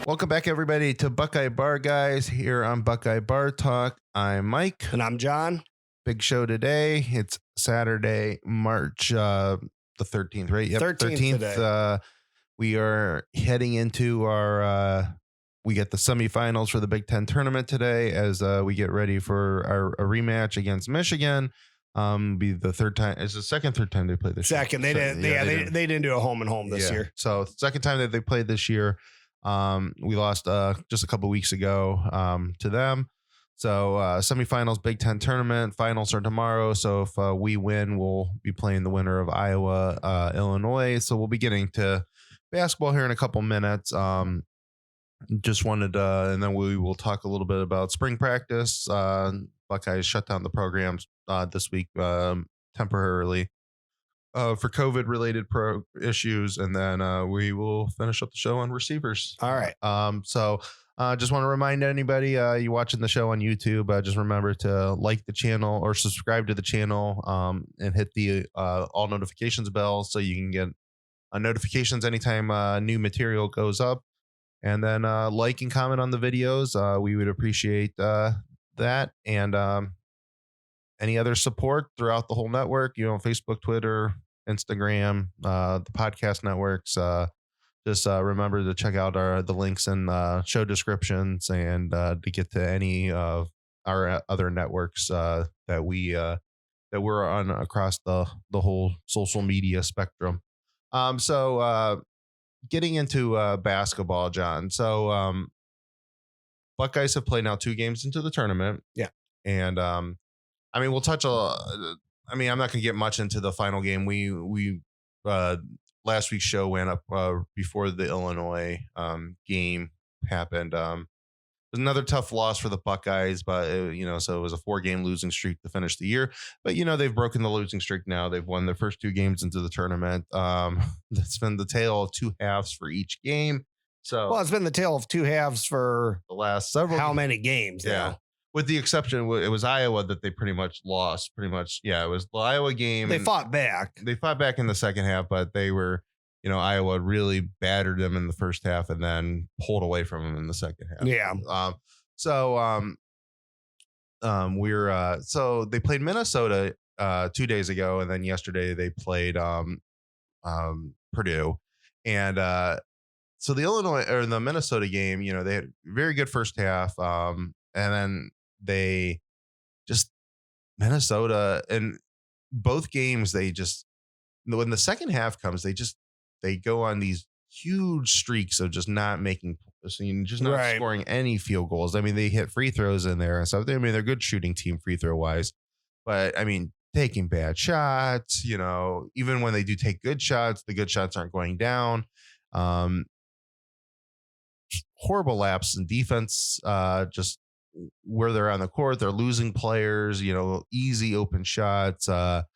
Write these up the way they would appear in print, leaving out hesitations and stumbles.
Welcome back, everybody, to Buckeye Bar Guys here on Buckeye Bar Talk. I'm Mike. And I'm John. Big show today. It's Saturday, March the 13th, right? Yep, 13th today. We are heading into our, we get the semifinals for the Big Ten tournament today as we get ready for our rematch against Michigan. Be the third time. It's the third time they played this year. They didn't do a home and home this year. So second time that they played this year. We lost just a couple weeks ago to them. So semifinals, Big Ten tournament, finals are tomorrow. So if we win, we'll be playing the winner of Iowa, Illinois. So we'll be getting to basketball here in a couple minutes. Just wanted and then we will talk a little bit about spring practice. Buckeyes shut down the programs this week temporarily. For COVID-related issues, and then we will finish up the show on receivers. All right. So just want to remind anybody, you watching the show on YouTube, just remember to like the channel or subscribe to the channel and hit the all notifications bell so you can get notifications anytime new material goes up. And then like and comment on the videos. We would appreciate that. And any other support throughout the whole network, Facebook, Twitter, Instagram, the podcast networks. Just remember to check out the links in show descriptions and to get to any of our other networks that we're on across the whole social media spectrum. So getting into basketball, John. So Buckeyes have played now 2 games into the tournament. Yeah. And we'll touch I'm not going to get much into the final game. We last week's show went up before the Illinois game happened. It was another tough loss for the Buckeyes, but so it was a 4-game losing streak to finish the year. But they've broken the losing streak now. They've won their first 2 games into the tournament. That's been the tale of 2 halves for each game. So it's been the tale of 2 halves for the last several. How many games? Yeah. Now? With the exception, it was Iowa that they pretty much lost. It was the Iowa game. They fought back. They fought back in the second half, but they were, Iowa really battered them in the first half and then pulled away from them in the second half. Yeah. So they played Minnesota 2 days ago, and then yesterday they played Purdue, and so the Illinois or the Minnesota game, they had a very good first half, and then they just Minnesota in both games. They just, when the second half comes, they go on these huge streaks of just not making, just not scoring any field goals. They hit free throws in there and stuff. They're a good shooting team free throw wise, but taking bad shots, even when they do take good shots, the good shots aren't going down. Horrible lapse in defense, just where they're on the court, they're losing players, easy open shots, and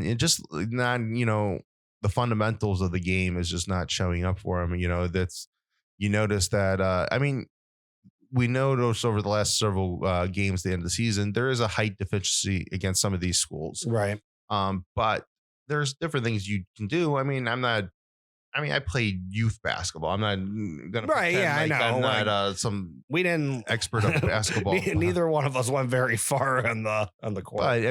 it just not, the fundamentals of the game is just not showing up for them. You notice that, we noticed over the last several games, the end of the season, there is a height deficiency against some of these schools. Right. But there's different things you can do. I played youth basketball. I'm not going to pretend I know. I'm not we didn't expert of basketball. Neither one of us went very far on the court. But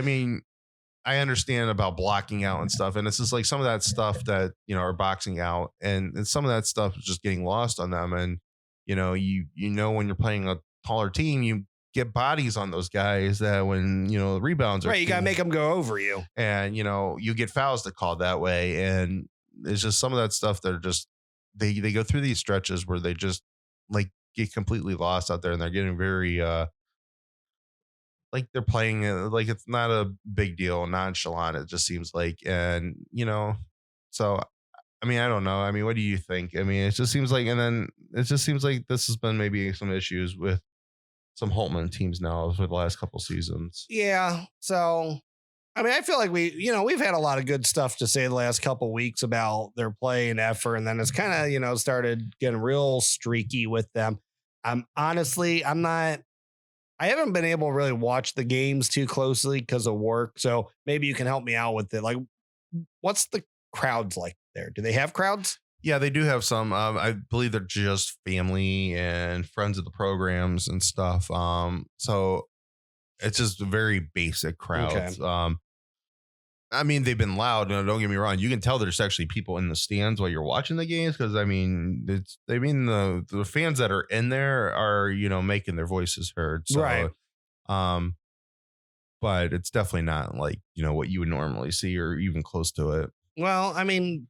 I understand about blocking out and stuff, and it's just like some of that stuff that are boxing out, and some of that stuff is just getting lost on them. And when you're playing a taller team, you get bodies on those guys that when rebounds are right, you gotta make them go over you, and you get fouls that called that way, and it's just some of that stuff that are just they go through these stretches where they just like get completely lost out there, and they're getting very like they're playing like it's not a big deal, nonchalant. It just seems like, and so I don't know. What do you think? It just seems like, and then it just seems like this has been maybe some issues with some Holtman teams now for the last couple seasons. Yeah. So I feel like we've had a lot of good stuff to say the last couple weeks about their play and effort, and then it's kind of, started getting real streaky with them. I haven't been able to really watch the games too closely because of work. So maybe you can help me out with it. Like, what's the crowds like there? Do they have crowds? Yeah, they do have some. I believe they're just family and friends of the programs and stuff. So it's just very basic Okay. crowds. I mean, they've been loud. No, don't get me wrong. You can tell there's actually people in the stands while you're watching the games because I mean, the fans that are in there are making their voices heard. So, Right. Um, but it's definitely not like what you would normally see or even close to it. Well, I mean,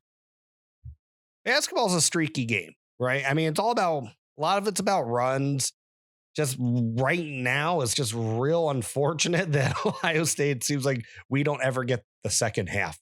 basketball is a streaky game, right? I mean, it's all about a lot of it's about runs. Just right now, it's just real unfortunate that Ohio State seems like we don't ever get the second half,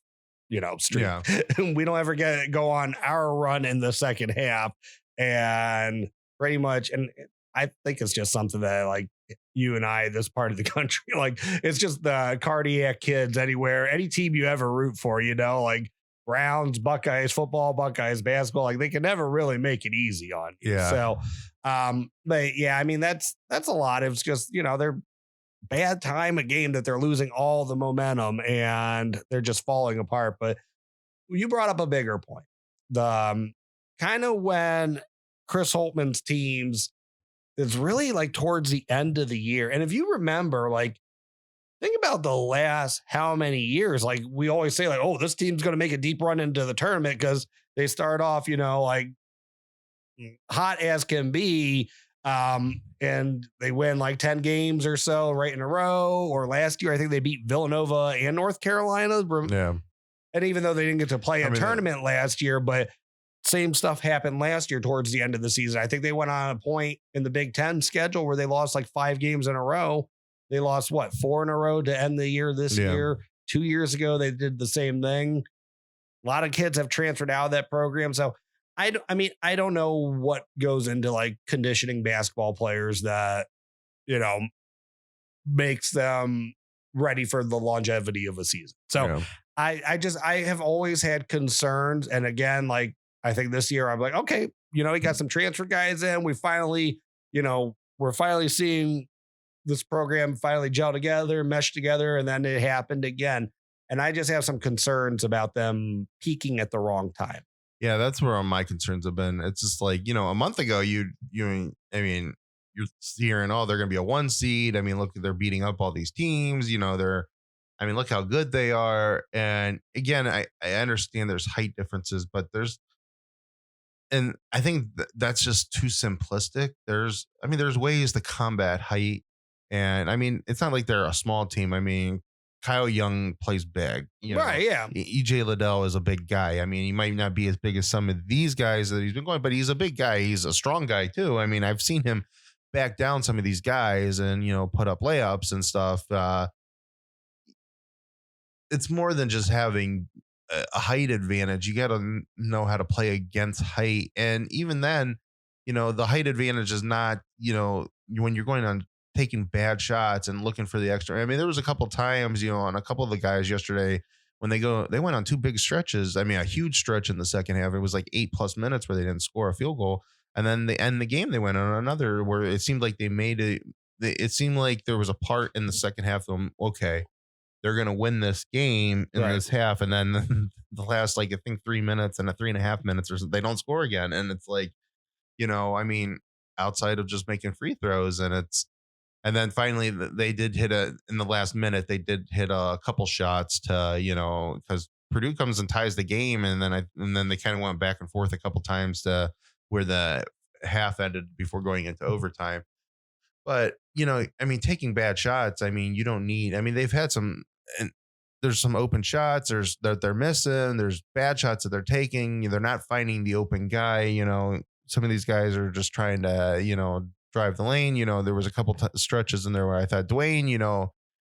streak. Yeah. We don't ever go on our run in the second half. And pretty much, and I think it's just something that like you and I, this part of the country, like it's just the cardiac kids anywhere, any team you ever root for, like Browns, Buckeyes football, Buckeyes basketball, like they can never really make it easy on you. Yeah. So, but yeah, I mean, that's a lot. It's just, they're bad time a game that they're losing all the momentum and they're just falling apart. But you brought up a bigger point. The kind of when Chris Holtman's teams is really like towards the end of the year. And if you remember, like, think about the last how many years, like we always say like, oh, this team's going to make a deep run into the tournament because they start off, like hot as can be. And they win like 10 games or so right in a row. Or last year, I think they beat Villanova and North Carolina. Yeah. And even though they didn't get to play a tournament last year, but same stuff happened last year towards the end of the season. I think they went on a point in the Big Ten schedule where they lost like 5 games in a row. They lost 4 in a row to end the year this year. 2 years ago, they did the same thing. A lot of kids have transferred out of that program. So I don't know what goes into like conditioning basketball players that, makes them ready for the longevity of a season. So I have always had concerns. And again, like, I think this year I'm like, okay, we got some transfer guys in. We finally, we're finally seeing this program finally gel together, mesh together, and then it happened again. And I just have some concerns about them peaking at the wrong time. Yeah, that's where all my concerns have been. It's just like, a month ago, you're hearing, oh, they're going to be a 1 seed. I mean, look, they're beating up all these teams. Look how good they are. And again, I understand there's height differences, but and I think that's just too simplistic. There's ways to combat height. And I mean, it's not like they're a small team. I mean, Kyle Young plays big, right? Yeah. EJ Liddell is a big guy. I mean, he might not be as big as some of these guys that he's been going, but he's a big guy. He's a strong guy too. I mean, I've seen him back down some of these guys and, put up layups and stuff. It's more than just having a height advantage. You got to know how to play against height. And even then, the height advantage is not, when you're going on taking bad shots and looking for the extra. I mean, there was a couple times, on a couple of the guys yesterday when they went on 2 big stretches. I mean, a huge stretch in the second half. It was like 8+ minutes where they didn't score a field goal. And then they end the game. They went on another where it seemed like they made it. It seemed like there was a part in the second half of them. Okay, they're going to win this game in this half. And then the last, like, I think 3 minutes and 3.5 minutes or something, they don't score again. And it's like, I mean, outside of just making free throws and then finally they did hit in the last minute, they did hit a couple shots to, because Purdue comes and ties the game. And then they kind of went back and forth a couple times to where the half ended before going into overtime. But, I mean, taking bad shots, I mean, you don't need, I mean, they've had some, and there's some open shots that they're missing. There's bad shots that they're taking. They're not finding the open guy. Some of these guys are just trying to, drive the lane. There was a couple stretches in there where I thought Dwayne,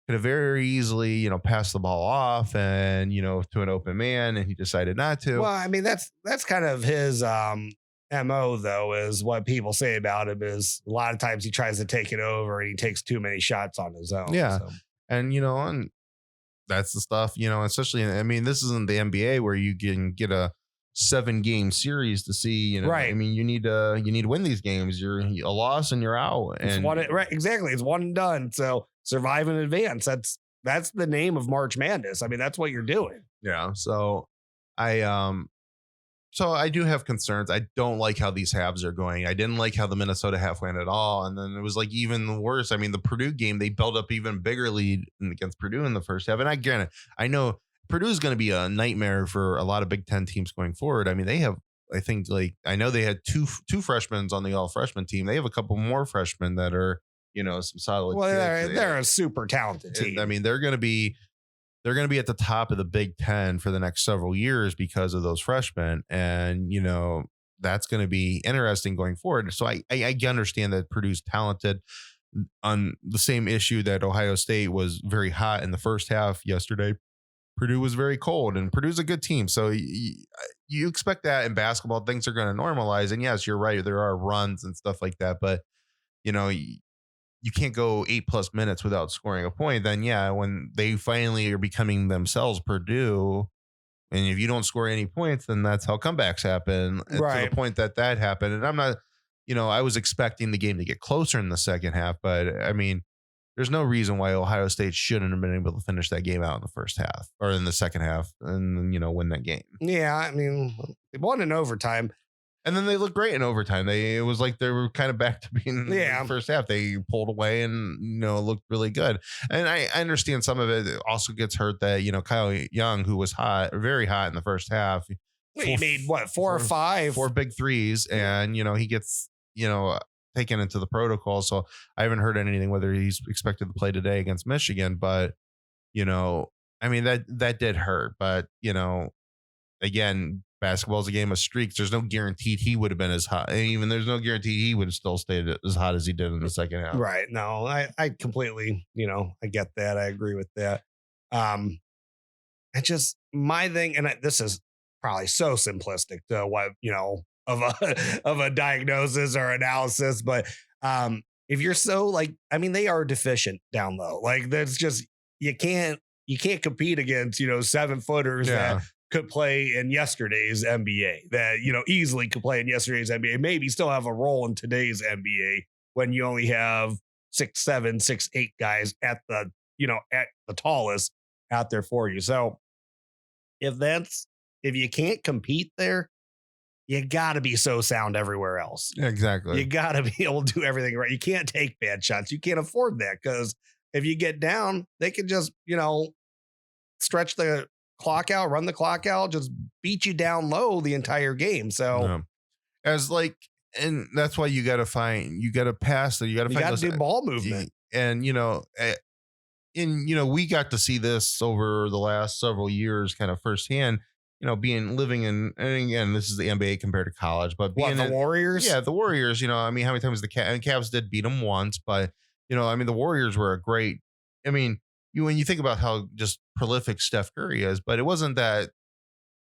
could have very easily, passed the ball off and, to an open man, and he decided not to. Well, I mean, that's kind of his MO, though, is what people say about him is a lot of times he tries to take it over and he takes too many shots on his own. Yeah. So. And, and that's the stuff, especially, I mean, this isn't the NBA where you can get a 7-game series to see, right. I mean, you need to win these games. You're a loss and you're out. And right. Exactly. It's one and done. So survive in advance. That's the name of March Madness. I mean, that's what you're doing. Yeah. So I So I do have concerns. I don't like how these halves are going. I didn't like how the Minnesota half went at all. And then it was like even worse. I mean, the Purdue game, they built up even bigger lead against Purdue in the first half. And I get it. I know Purdue is going to be a nightmare for a lot of Big Ten teams going forward. I mean, they have, I think, like, I know they had two freshmen on the all freshman team. They have a couple more freshmen that are, some solid. Well, kids. they're a super talented team. I mean, they're going to be at the top of the Big Ten for the next several years because of those freshmen. And, that's going to be interesting going forward. So I understand that Purdue's talented on the same issue that Ohio State was very hot in the first half yesterday. Purdue was very cold, and Purdue's a good team. So you expect that in basketball, things are going to normalize. And yes, you're right. There are runs and stuff like that, but you can't go 8+ minutes without scoring a point. Then when they finally are becoming themselves Purdue, and if you don't score any points, then that's how comebacks happen. Right. To the point that happened. And I'm not, I was expecting the game to get closer in the second half, but I mean, there's no reason why Ohio State shouldn't have been able to finish that game out in the first half or in the second half and, win that game. Yeah. I mean, they won in overtime. And then they looked great in overtime. It was like they were kind of back to being in the first half. They pulled away and, looked really good. And I understand some of it also gets hurt that, Kyle Young, who was very hot in the first half. He made what, 4 or 5? 4 big threes. And, he gets, taken into the protocol. So I haven't heard anything whether he's expected to play today against Michigan. But, I mean, that did hurt. But, again, basketball is a game of streaks. There's no guaranteed he would have been as hot. Even there's no guarantee he would have still stayed as hot as he did in the second half. Right. No, I completely, I get that. I agree with that. My thing, and this is probably so simplistic to what, of a diagnosis or analysis, but if you're so they are deficient down low. Like that's just, you can't compete against, 7-footers that could play in yesterday's NBA, that, easily could play in yesterday's NBA, maybe still have a role in today's NBA when you only have 6'7", 6'8" guys at the, at the tallest out there for you. So if you can't compete there, you got to be so sound everywhere else. Exactly. You got to be able to do everything right. You can't take bad shots. You can't afford that, because if you get down, they can just, stretch the clock out, run the clock out, just beat you down low the entire game. So and that's why you got to pass that. You got to do ball movement. And, we got to see this over the last several years kind of firsthand, living in, and again, this is the NBA compared to college, but being the Warriors. Yeah. The Warriors, how many times the Cavs did beat them once, but the Warriors were a great, when you think about how just prolific Steph Curry is, but it wasn't that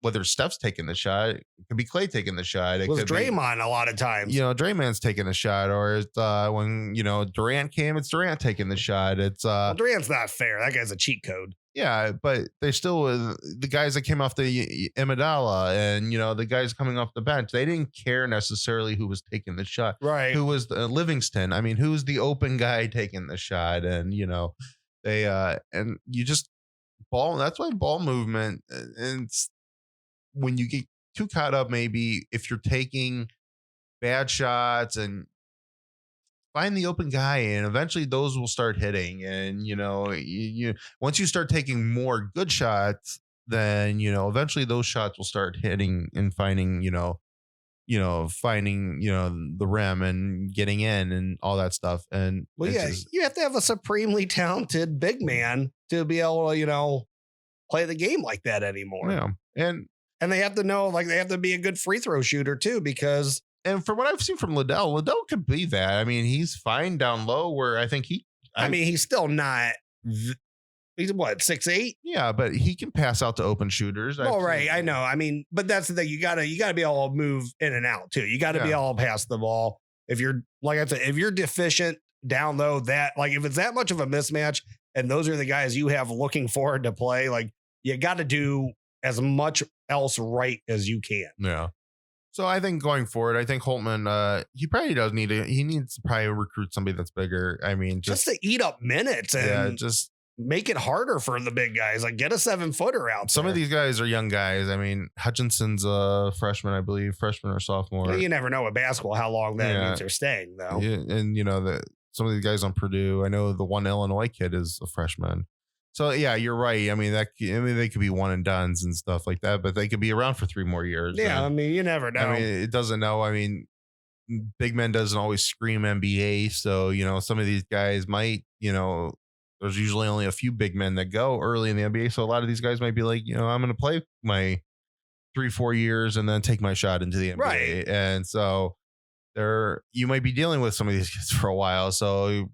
whether Steph's taking the shot, it could be Klay taking the shot. It was could Draymond a lot of times. Draymond's taking the shot, or it's, when, Durant came, it's Durant taking the shot. It's Durant's not fair. That guy's a cheat code. Yeah, but they still, the guys that came off the Iguodala and, the guys coming off the bench, they didn't care necessarily who was taking the shot. Right. Who was Livingston. I mean, who's the open guy taking the shot? And, they, and you just that's why ball movement, and when you get too caught up, maybe if you're taking bad shots, and find the open guy, and eventually those will start hitting. And, you once you start taking more good shots, then, eventually those shots will start hitting and finding, finding, the rim and getting in and all that stuff. And you have to have a supremely talented big man to be able to, play the game like that anymore. Yeah. And they have to know, they have to be a good free throw shooter too, because. And from what I've seen from Liddell could be that. I mean, he's fine down low, where I think he's still not. He's what, 6'8"? Yeah, but he can pass out to open shooters. Right. I know. I mean, but that's the thing. You gotta be able to move in and out too. You gotta be able to pass the ball. If you're, like I said, if you're deficient down low, that if it's that much of a mismatch, and those are the guys you have looking forward to play, you got to do as much else right as you can. Yeah. So I think going forward, I think Holtman, he probably does he needs to probably recruit somebody that's bigger. I mean, just to eat up minutes. And make it harder for the big guys. Like get a 7-footer out. Some there. of these guys are young guys. I mean, Hutchinson's a freshman, I believe, freshman or sophomore. Well, you never know with basketball how long that means they're staying, though. Yeah, and some of these guys on Purdue. I know the one Illinois kid is a freshman. So yeah, you're right. I mean, they could be one and dones and stuff like that, but they could be around for 3 more years. Yeah, and, I mean, you never know. I mean, it doesn't know. I mean, big men doesn't always scream NBA. So, some of these guys might, there's usually only a few big men that go early in the NBA. So a lot of these guys might be like, I'm going to play my 3-4 years and then take my shot into the NBA. Right. And so you might be dealing with some of these kids for a while. So,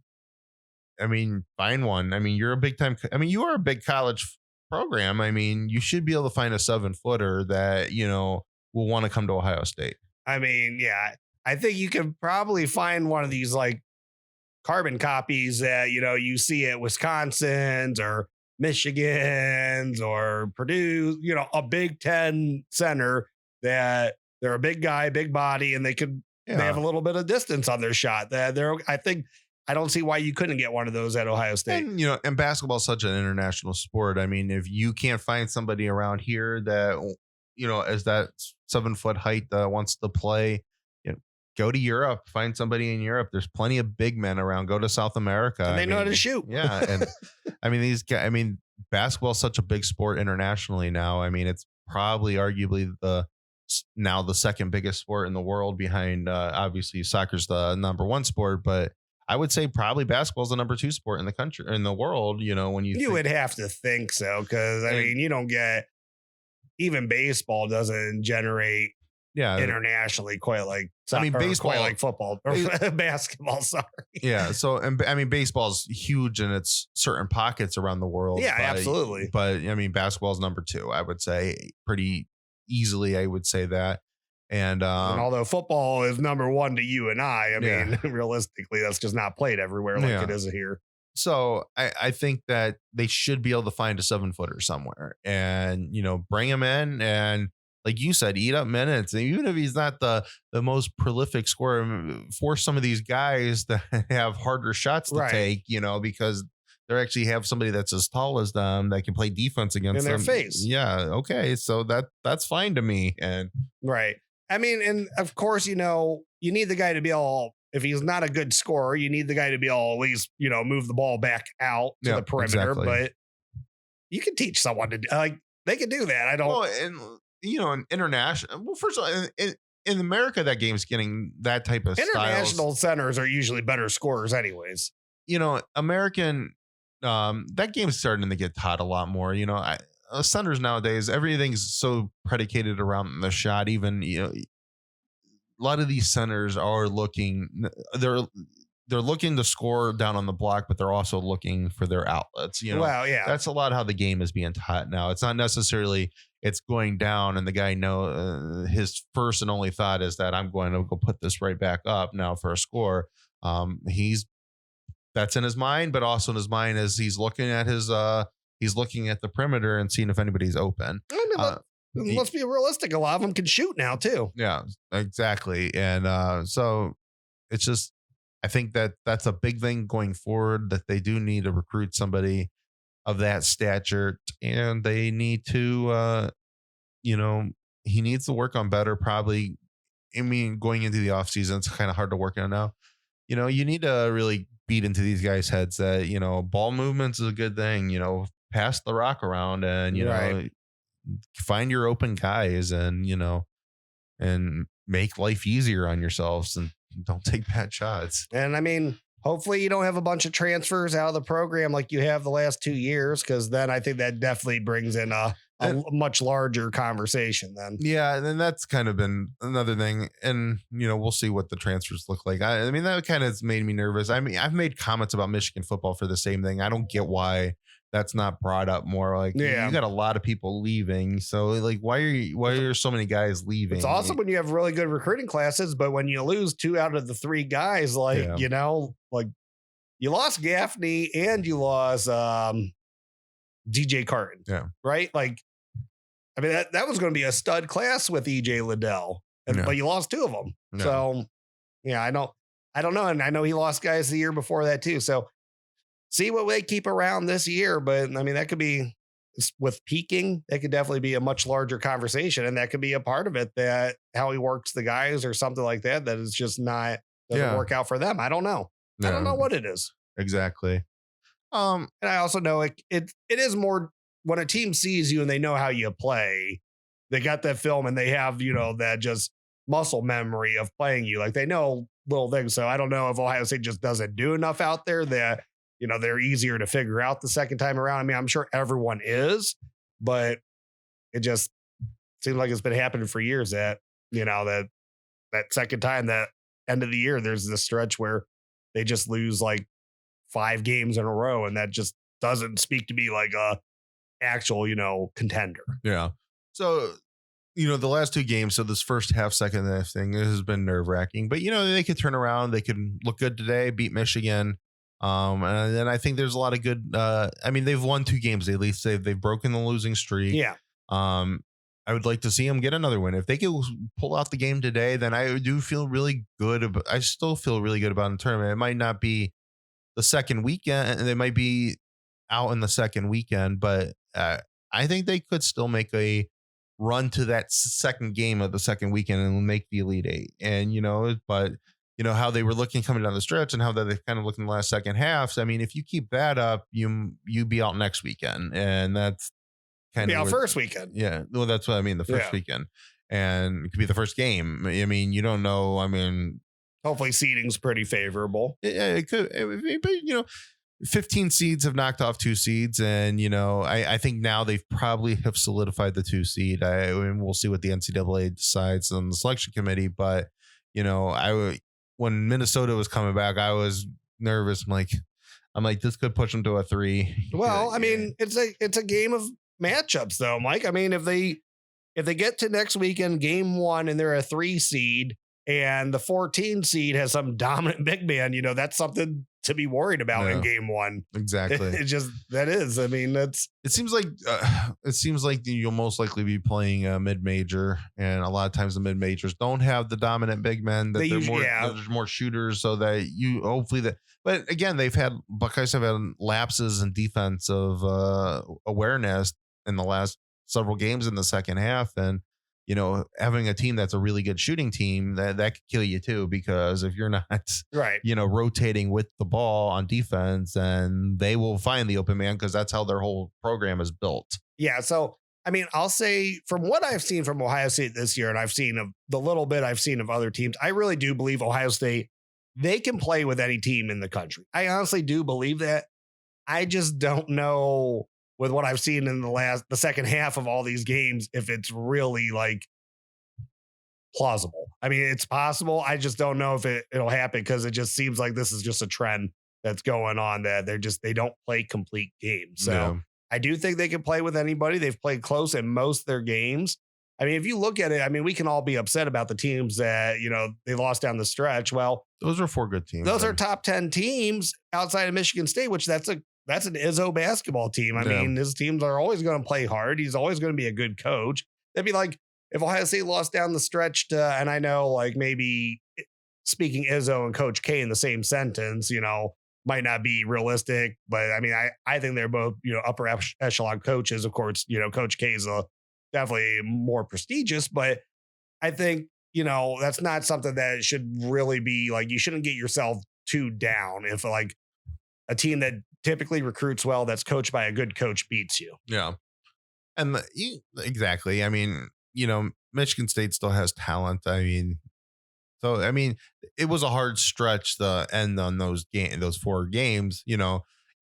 I mean, find one. I mean, you're a big time. I mean, you are a big college program. I mean, you should be able to find a 7-footer that, will want to come to Ohio State. I mean, yeah, I think you can probably find one of these like carbon copies that, you see at Wisconsin's or Michigan's or Purdue, a Big Ten center that they're a big guy, big body, and they have a little bit of distance on their shot. I don't see why you couldn't get one of those at Ohio State. And, and basketball is such an international sport. I mean, if you can't find somebody around here that, as that 7-foot height that wants to play, go to Europe, find somebody in Europe. There's plenty of big men around. Go to South America. And they know how to shoot. Yeah. And I mean, these guys, basketball is such a big sport internationally now. I mean, it's probably arguably now the second biggest sport in the world behind, obviously soccer's the number 1 sport, but I would say probably basketball is the number 2 sport in the country, in the world, when you would have to think so. Cause I mean, you don't get, even baseball doesn't generate internationally quite like soccer, baseball, quite like football or basketball. Sorry. Yeah. So, baseball is huge in its certain pockets around the world. Yeah, absolutely. But I mean, basketball is number 2, I would say pretty easily. I would say that. And although football is number 1 to you and I mean, realistically, that's just not played everywhere like it is here. So I think that they should be able to find a 7-footer somewhere and, bring him in and, like you said, eat up minutes. And even if he's not the most prolific scorer, force some of these guys to have harder shots to take, because they actually have somebody that's as tall as them that can play defense against them. In their face. Yeah. Okay. So that's fine to me. And right. I mean, and of course, you need the guy to be all, if he's not a good scorer, you need the guy to be all at least, move the ball back out to the perimeter. Exactly. But you can teach someone to they can do that. I don't. Well, and in international. Well, first of all, in America, that game's getting that type of international styles. Centers are usually better scorers, anyways. American. That game's starting to get taught a lot more. Centers nowadays, everything's so predicated around the shot. Even a lot of these centers are looking. They're looking to score down on the block, but they're also looking for their outlets. Well, yeah, that's a lot how the game is being taught now. It's not necessarily it's going down and the guy his first and only thought is that I'm going to go put this right back up now for a score. That's in his mind, but also in his mind is he's looking at the perimeter and seeing if anybody's open. I mean, let's be realistic. A lot of them can shoot now too. Yeah, exactly. And so it's just, I think that's a big thing going forward, that they do need to recruit somebody of that stature, and they need to, he needs to work on better, probably. I mean, going into the off season, it's kind of hard to work on now. You need to really beat into these guys' heads that, ball movements is a good thing, pass the rock around and, find your open guys and, and make life easier on yourselves and don't take bad shots. And I mean, hopefully you don't have a bunch of transfers out of the program like you have the last 2 years, because then I think that definitely brings in a much larger conversation then. Yeah, and then that's kind of been another thing. And, we'll see what the transfers look like. I mean, that kind of has made me nervous. I mean, I've made comments about Michigan football for the same thing. I don't get why that's not brought up more. Like, you got a lot of people leaving. So like, why are so many guys leaving? It's awesome when you have really good recruiting classes, but when you lose 2 out of the 3 guys, like, like you lost Gaffney and you lost DJ Carton. Yeah. Right. Like, I mean, that was going to be a stud class with EJ Liddell, but you lost 2 of them. Yeah. So yeah, I don't know. And I know he lost guys the year before that too. So see what they keep around this year. But I mean, that could be with peaking, that could definitely be a much larger conversation. And that could be a part of it, that how he works the guys or something like that, that is just not, doesn't work out for them. I don't know. I don't know what it is. Exactly. And I also know it is more when a team sees you and they know how you play, they got that film and they have, that just muscle memory of playing you. Like they know little things. So I don't know if Ohio State just doesn't do enough out there that, they're easier to figure out the second time around. I mean, I'm sure everyone is, but it just seems like it's been happening for years that, that second time, that end of the year, there's this stretch where they just lose like 5 games in a row. And that just doesn't speak to me like a actual, contender. Yeah. So, the last 2 games, so this first half, second half thing has been nerve wracking, but they could turn around. They could look good today, beat Michigan. And then I think there's a lot of good, they've won 2 games. At least they've broken the losing streak. Yeah. I would like to see them get another win. If they could pull out the game today, then I do feel really good. I still feel really good about the tournament. It might not be the second weekend, and they might be out in the second weekend, but I think they could still make a run to that second game of the second weekend and make the Elite Eight. And, but how they were looking coming down the stretch and how they kind of looked in the last second half. I mean, if you keep that up, you be out next weekend, and that's kind of first weekend. Yeah. Well, that's what I mean. The first weekend, and it could be the first game. I mean, you don't know. I mean, hopefully seeding's pretty favorable. Yeah, it could, but 15 seeds have knocked off 2 seeds, and I think now they've probably have solidified the 2 seed. And we'll see what the NCAA decides on the selection committee. But when Minnesota was coming back, I was nervous. I'm like, this could push them to a 3. Well, I mean, it's a game of matchups, though, Mike. I mean, if they get to next weekend, game 1, and they're a 3 seed, and the 14 seed has some dominant big man, that's something to be worried about in game 1. Exactly. That is. I mean, it seems like you'll most likely be playing a mid-major, and a lot of times the mid-majors don't have the dominant big men, that there's more shooters, so that you hopefully that. But again, Buckeyes have had lapses in defensive awareness in the last several games in the second half, and having a team that's a really good shooting team, that could kill you too, because if you're not right, rotating with the ball on defense, and they will find the open man, because that's how their whole program is built. Yeah. So, I mean, I'll say from what I've seen from Ohio State this year, and I've seen of the little bit I've seen of other teams, I really do believe Ohio State, they can play with any team in the country. I honestly do believe that. I just don't know with what I've seen in the second half of all these games, if it's really like plausible. I mean, it's possible. I just don't know if it'll happen, because it just seems like this is just a trend that's going on, that they don't play complete games. So I do think they can play with anybody. They've played close in most of their games. I mean, if you look at it, I mean, we can all be upset about the teams that, they lost down the stretch. Well, those are 4 good teams. Those are top 10 teams outside of Michigan State, which that's an Izzo basketball team. I mean, his teams are always going to play hard. He's always going to be a good coach. That'd be like if Ohio State lost down the stretch to, and I know like maybe speaking Izzo and Coach K in the same sentence, might not be realistic, but I mean, I think they're both, upper echelon coaches. Of course, Coach K is definitely more prestigious, but I think, that's not something that should really be like, you shouldn't get yourself too down if like a team that typically recruits well, that's coached by a good coach, beats you. Yeah. And exactly. I mean, Michigan State still has talent. I mean, it was a hard stretch to end on those 4 games. You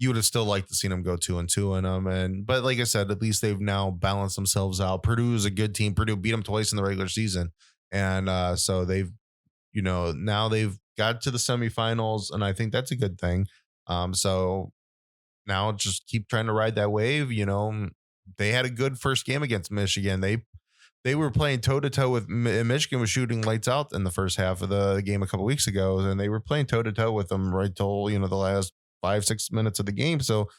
would have still liked to see them go 2-2 in them. But like I said, at least they've now balanced themselves out. Purdue is a good team. Purdue beat them twice in the regular season. And so they've, now they've got to the semifinals, and I think that's a good thing. So now just keep trying to ride that wave. They had a good first game against Michigan. They were playing toe to toe with Michigan, was shooting lights out in the first half of the game a couple weeks ago, and they were playing toe to toe with them right till the last 5-6 minutes of the game. So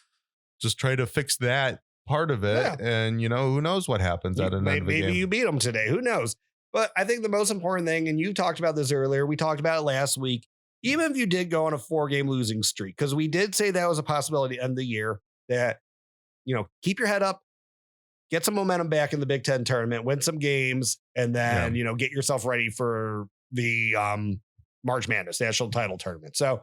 just try to fix that part of it, and who knows what happens at an end of the game. Maybe you beat them today. Who knows? But I think the most important thing, and you talked about this earlier, we talked about it last week. even if you did go on a 4-game losing streak, because we did say that was a possibility end of the year, that, keep your head up, get some momentum back in the Big Ten tournament, win some games, and then, get yourself ready for the March Madness national title tournament. So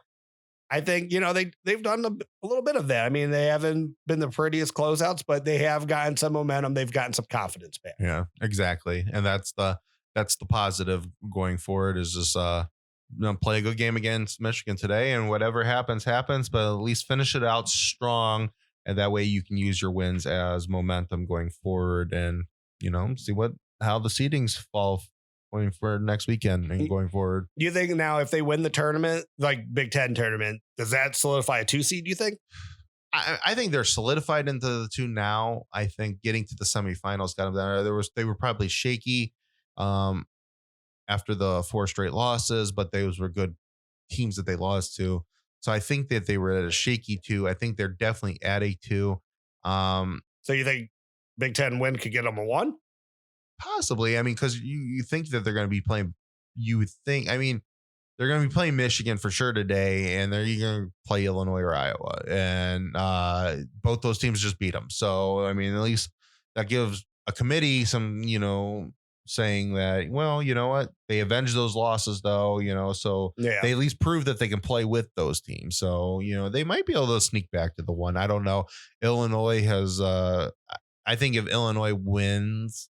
I think, they've done a little bit of that. I mean, they haven't been the prettiest closeouts, but they have gotten some momentum. They've gotten some confidence back. Yeah, exactly. And that's the positive going forward, is just play a good game against Michigan today, and whatever happens, but at least finish it out strong. And that way you can use your wins as momentum going forward, and, see how the seedings fall going for next weekend and going forward. Do you think now, if they win the tournament, like Big Ten tournament, does that solidify a 2 seed, do you think? I think they're solidified into the 2 now. I think getting to the semifinals got them there. They were probably shaky after the 4 straight losses, but those were good teams that they lost to. So I think that they were at a shaky 2. I think they're definitely at a 2. So you think Big Ten win could get them a 1? Possibly. I mean, because you think that they're going to be playing. You would think. I mean, they're going to be playing Michigan for sure today, and they're going to play Illinois or Iowa, and both those teams just beat them. So I mean, at least that gives a committee some, saying that, well, you know what, they avenged those losses though, so they at least prove that they can play with those teams. So, they might be able to sneak back to the 1. I don't know. Illinois has, I think if Illinois wins,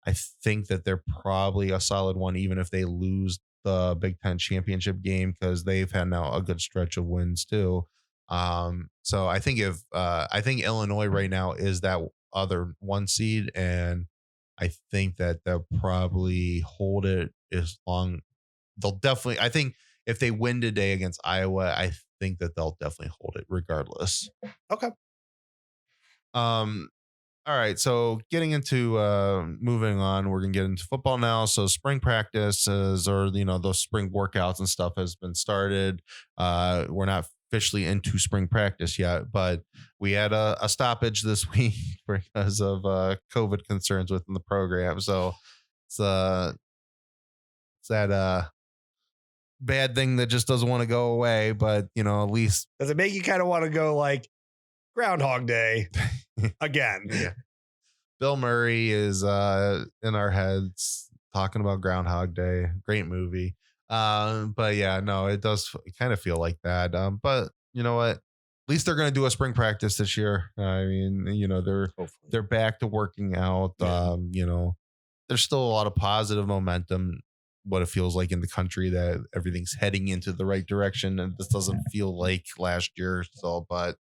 I think that they're probably a solid 1, even if they lose the Big Ten championship game, because they've had now a good stretch of wins too. So I think I think Illinois right now is that other 1 seed, and I think that they'll probably hold it as long. They'll definitely, I think if they win today against Iowa, I think that they'll definitely hold it regardless. Okay. All right. So getting into moving on, we're going to get into football now. So spring practices, or, those spring workouts and stuff has been started. We're not officially into spring practice yet, but we had a stoppage this week because of COVID concerns within the program. So it's that bad thing that just doesn't want to go away, but at least. Does it make you kind of want to go like Groundhog Day again? Yeah. Bill Murray is in our heads talking about Groundhog Day. Great movie. But yeah, no, it does kind of feel like that. But you know what? At least they're going to do a spring practice this year. I mean, they're back to working out. Yeah. There's still a lot of positive momentum. What it feels like in the country, that everything's heading into the right direction, and this doesn't feel like last year. So, but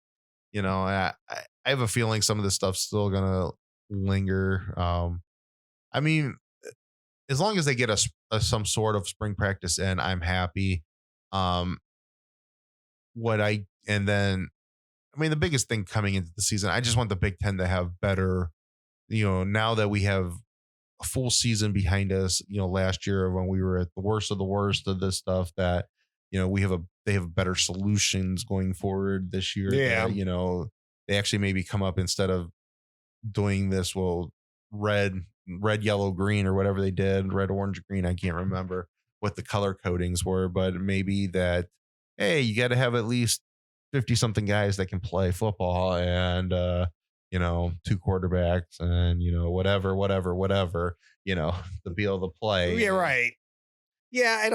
I have a feeling some of this stuff's still gonna linger. I mean, as long as they get some sort of spring practice in, I'm happy. The biggest thing coming into the season, I just want the Big Ten to have better, now that we have a full season behind us, last year when we were at the worst of this stuff, that, they have better solutions going forward this year. Yeah. That, they actually maybe come up, instead of doing this, red, yellow, green, or whatever they did, red, orange, green. I can't remember what the color codings were, but maybe that, hey, you got to have at least 50 something guys that can play football, and, 2 quarterbacks, and, whatever, to be able to play. Yeah. Right. Yeah.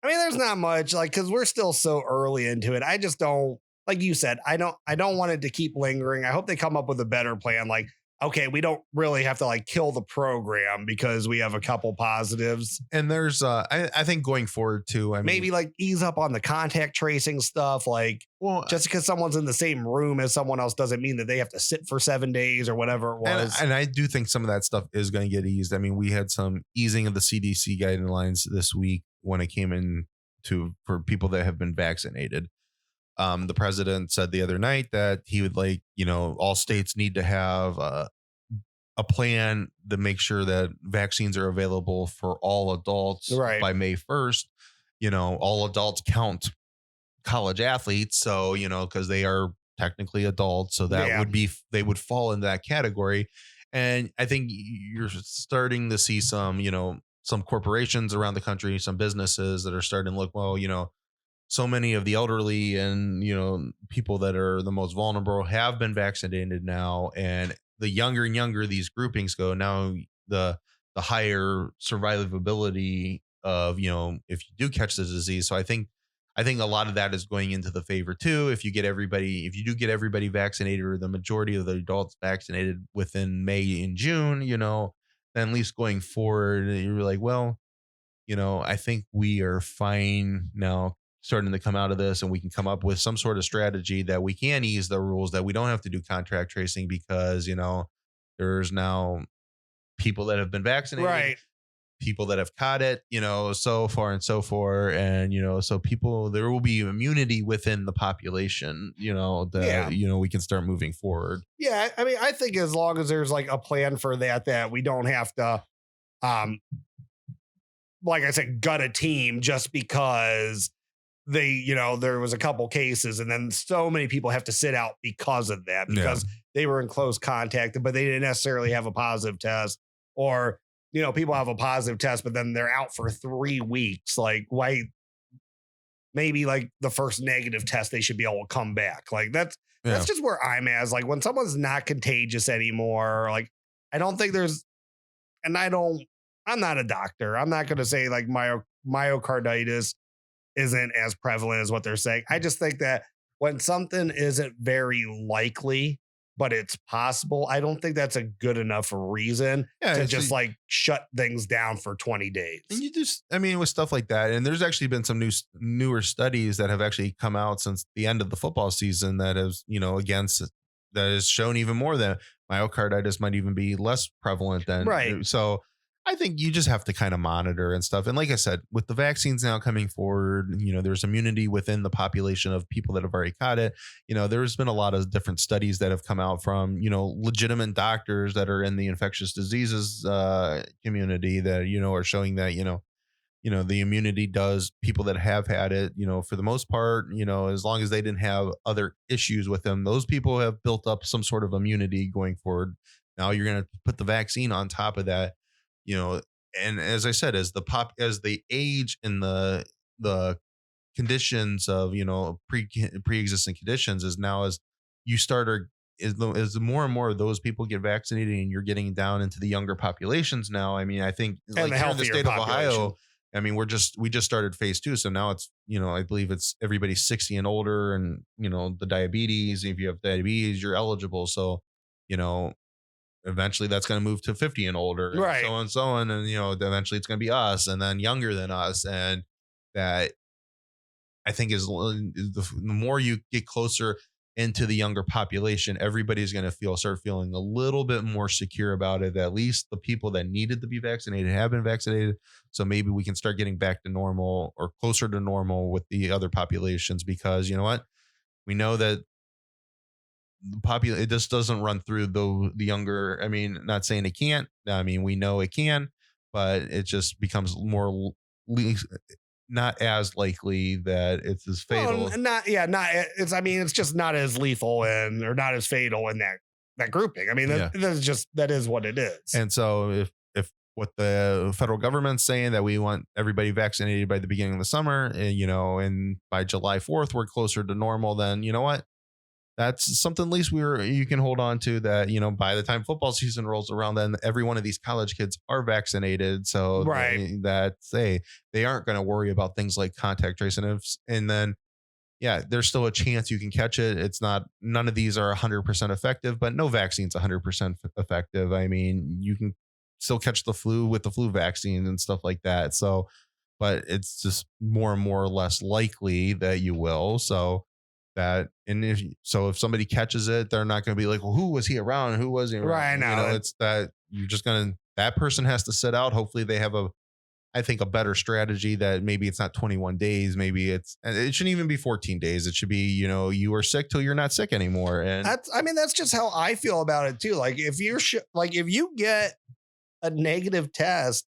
There's not much, cause we're still so early into it. I just don't, like you said, I don't want it to keep lingering. I hope they come up with a better plan. Like, okay, we don't really have to kill the program because we have a couple positives. And there's, I think going forward too, maybe ease up on the contact tracing stuff. Just because someone's in the same room as someone else doesn't mean that they have to sit for 7 days or whatever it was. And I do think some of that stuff is going to get eased. We had some easing of the CDC guidelines this week when it came in for people that have been vaccinated. The president said the other night that he would all states need to have a plan to make sure that vaccines are available for all adults by May 1st. All adults count college athletes. So, because they are technically adults. So that they would fall into that category. And I think you're starting to see some corporations around the country, some businesses that are starting to look, so many of the elderly and, people that are the most vulnerable have been vaccinated now. And the younger and younger these groupings go now, the higher survivability of, if you do catch the disease. So I think a lot of that is going into the favor too. If you do get everybody vaccinated, or the majority of the adults vaccinated within May and June, then at least going forward, you're like, well, I think we are fine now, starting to come out of this, and we can come up with some sort of strategy that we can ease the rules, that we don't have to do contact tracing, because, there's now people that have been vaccinated, Right. people that have caught it, so far and so forth. And, so there will be immunity within the population, that, we can start moving forward. Yeah. I mean, I think as long as there's like a plan for that we don't have to, like I said, gut a team just because there was a couple cases, and then so many people have to sit out because of that, because they were in close contact, but they didn't necessarily have a positive test, or, people have a positive test, but then they're out for 3 weeks. Like, why? Maybe like the first negative test, they should be able to come back. Like that's just where I'm at. Is like, when someone's not contagious anymore, like, I don't think I'm not a doctor. I'm not going to say like myocarditis isn't as prevalent as what they're saying. I just think that when something isn't very likely, but it's possible, I don't think that's a good enough reason to just like shut things down for 20 days. And with stuff like that, and there's actually been some newer studies that have actually come out since the end of the football season that has, that has shown even more that myocarditis might even be less prevalent than. Right. So I think you just have to kind of monitor and stuff. And like I said, with the vaccines now coming forward, there's immunity within the population of people that have already caught it. There's been a lot of different studies that have come out from, legitimate doctors that are in the infectious diseases community that, are showing that, the immunity does, people that have had it, for the most part, as long as they didn't have other issues with them, those people have built up some sort of immunity going forward. Now you're going to put the vaccine on top of that. And as I said, as the age and the conditions of, pre-existing conditions, is now as you start, as more and more of those people get vaccinated, and you're getting down into the younger populations now. I think and like here in the state of Ohio, we just started phase 2. So now it's, I believe it's everybody 60 and older, and, the diabetes, if you have diabetes, you're eligible. So, eventually that's going to move to 50 and older, and right, so on and so on. And, eventually it's going to be us, and then younger than us. And that, I think, is the more you get closer into the younger population, everybody's going to start feeling a little bit more secure about it. At least the people that needed to be vaccinated have been vaccinated. So maybe we can start getting back to normal, or closer to normal, with the other populations, because you know what? We know that it just doesn't run through the younger. Not saying it can't. We know it can, but it just becomes more not as likely that it's as fatal. It's just not as lethal or not as fatal in that grouping. That is what it is. And so if what the federal government's saying, that we want everybody vaccinated by the beginning of the summer, and by July 4th we're closer to normal, then you know what? That's something at least you can hold on to, that, by the time football season rolls around, then every one of these college kids are vaccinated. So right, they aren't going to worry about things like contact tracing. And then, there's still a chance you can catch it. None of these are 100% effective, but no vaccine's 100% effective. You can still catch the flu with the flu vaccine and stuff like that. So, but it's just more and more or less likely that you will. So, if somebody catches it, they're not going to be like, well, who was he around? Who was he around? Right. Now it's that you're just that person has to sit out. Hopefully they have a better strategy, that maybe it's not 21 days. Maybe it shouldn't even be 14 days. It should be, you are sick till you're not sick anymore. And that's just how I feel about it too. Like if if you get a negative test